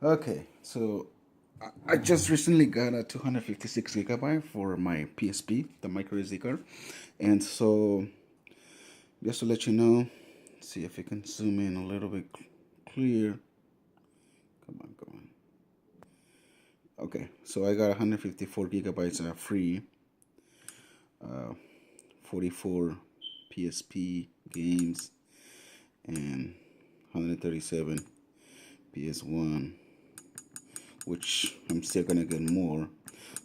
Okay, so I just recently got a 256 gigabyte for my PSP, the micro SD card, and so just to let you know, see if you can zoom in a little bit clear. Come on, come on. Okay, so I got 154 gigabytes free, uh, 44 PSP games, and 137 PS1, which I'm still gonna get more.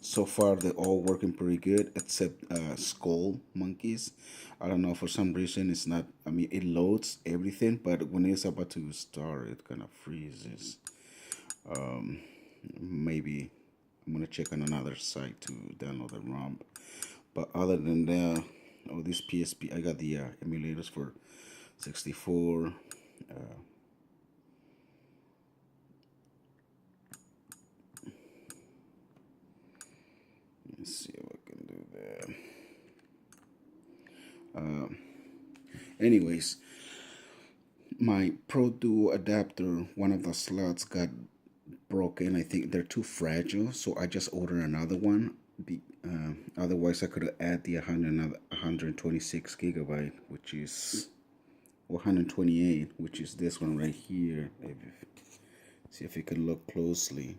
So far, they're all working pretty good, except Skull Monkeys. I don't know, for some reason it's not. I mean, it loads everything, but when it's about to start, it kind of freezes. Um, Maybe I'm gonna check on another site to download the ROM. But other than that, oh, this PSP, I got the emulators for 64. Let's see if I can do that. Anyways, my Pro Duo adapter, one of the slots got broken. I think they're too fragile, so I just ordered another one. Otherwise, I could add the 126 gigabyte, which is 128, which is this one right here. See if you can look closely.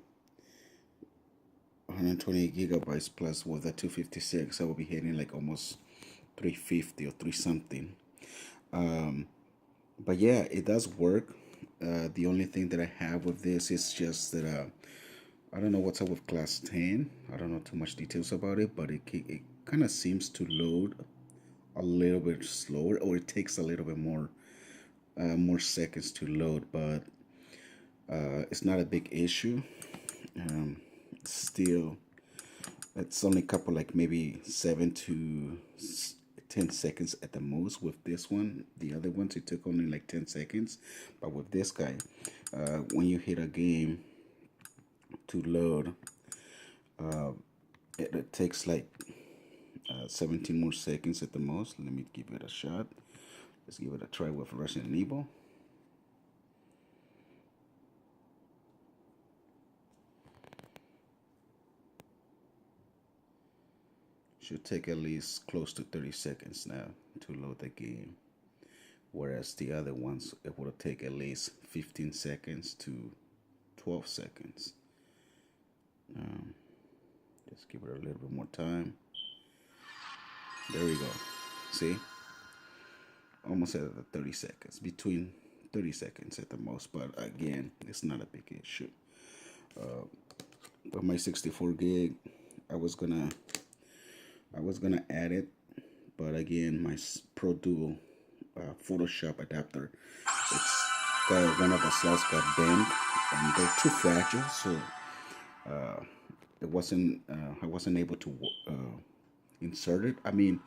128 gigabytes plus with the 256, I will be hitting like almost 350 or 3 something. But yeah, it does work. The only thing that I have with this is just that I don't know what's up with class 10. I don't know too much details about it, but it kind of seems to load a little bit slower, or it takes a little bit more seconds to load. But it's not a big issue. Still, it's only a couple, like maybe 10 seconds at the most with this one. The other ones, it took only like 10 seconds. But with this guy, when you hit a game to load, it takes like 17 more seconds at the most. Let me give it a shot. Let's give it a try with Resident Evil. Should take at least close to 30 seconds now to load the game. Whereas the other ones, it will take at least 15 seconds to 12 seconds. Just give it a little bit more time. There we go. See? Almost at the 30 seconds. Between 30 seconds at the most. But again, it's not a big issue. But my 64 gig, I was gonna add it, but again, my Pro Duo Photoshop adapter, it's got one of the slots got bent, and they're too fragile, so it wasn't. I wasn't able to insert it. I mean,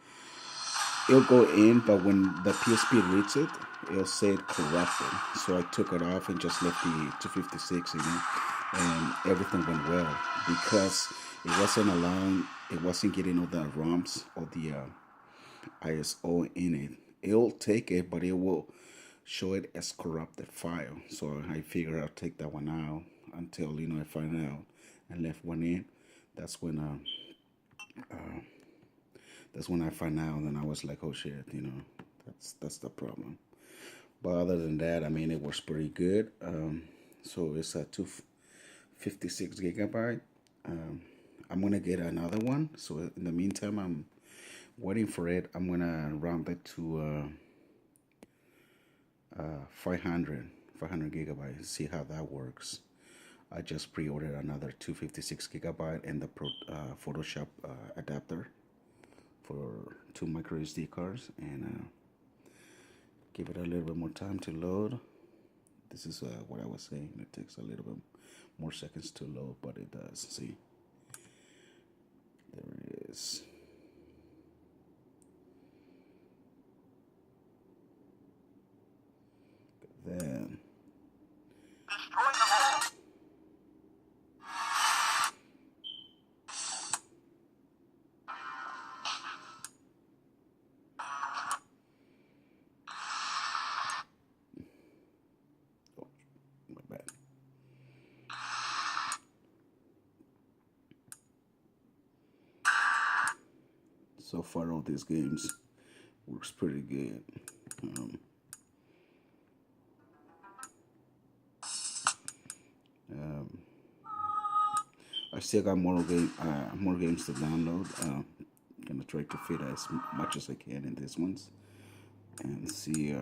it'll go in, but when the PSP reads it, it'll say it corrupted. So I took it off and just left the 256 in it, and everything went well because it wasn't getting all the ROMs or the ISO in it. It'll take it, but it will show it as corrupted file. So I figure I'll take that one out until I find out, and left one in. That's when I find out, and I was like, oh shit, that's the problem. But other than that, I mean, it was pretty good. So it's a 256 gigabyte. I'm gonna get another one. So in the meantime, I'm waiting for it. I'm gonna round it to 500 gigabytes. See how that works. I just pre-ordered another 256 gigabyte and the Photoshop adapter for 2 micro SD cards, and give it a little bit more time to load. This is what I was saying. It takes a little bit more seconds to load, but it does. See, there it is. Then oh, my bad. So far, all these games works pretty good. Um, um, I still got more games to download. Gonna try to fit as much as I can in these ones and see.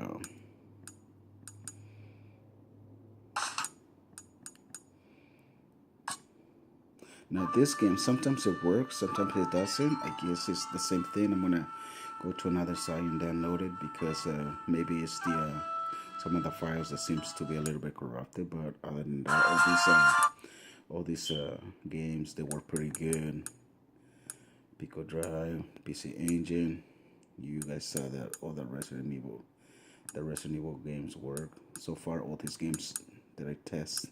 Now this game sometimes it works, sometimes it doesn't. I guess it's the same thing. I'm gonna go to another site and download it because maybe it's the some of the files that seems to be a little bit corrupted. But other than that, all these games they work pretty good. Pico Drive, PC Engine. You guys saw that all the Resident Evil games work. So far, all these games that I test,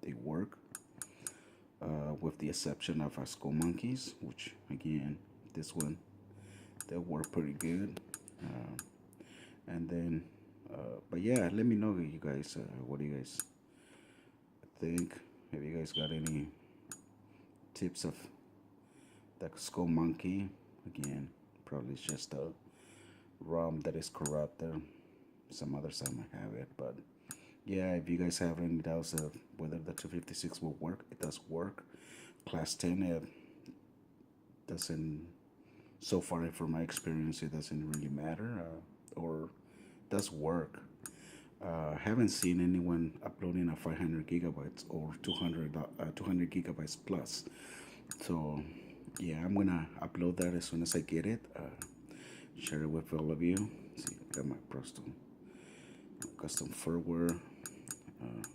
they work. With the exception of our Skull Monkeys, which again, this one, they work pretty good. Uh, and then, but yeah, let me know, you guys, what do you guys think? Have you guys got any tips of the Skull Monkey? Again, probably it's just a ROM that is corrupted. Some others I might have it, but yeah, if you guys have any doubts of whether the 256 will work, it does work. Class 10, it doesn't, so far from my experience, it doesn't really matter, or does work. Haven't seen anyone uploading a 500 gigabytes or 200 gigabytes plus. So yeah, I'm gonna upload that as soon as I get it. Share it with all of you. See, I got my custom firmware. Uh,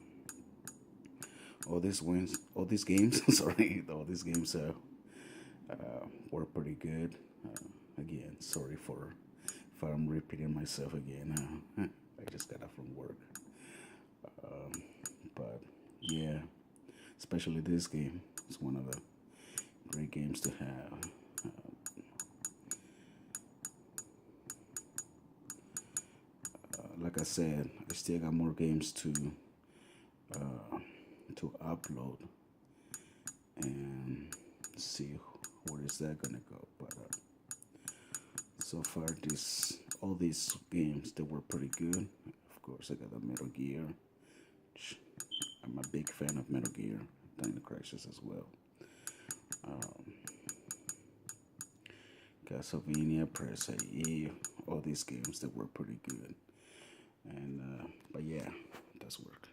all these games, sorry, all these games were pretty good. Again, sorry for if I'm repeating myself again. I just got off from work. Um, but yeah, especially this game. It's one of the great games to have. Like I said, I still got more games uh, to upload and see where is that gonna go. But so far, this all these games they were pretty good. Of course, I got the Metal Gear. I'm a big fan of Metal Gear, Dino Crisis as well. Um, Castlevania, Press AE, all these games that were pretty good. And but yeah, it does work.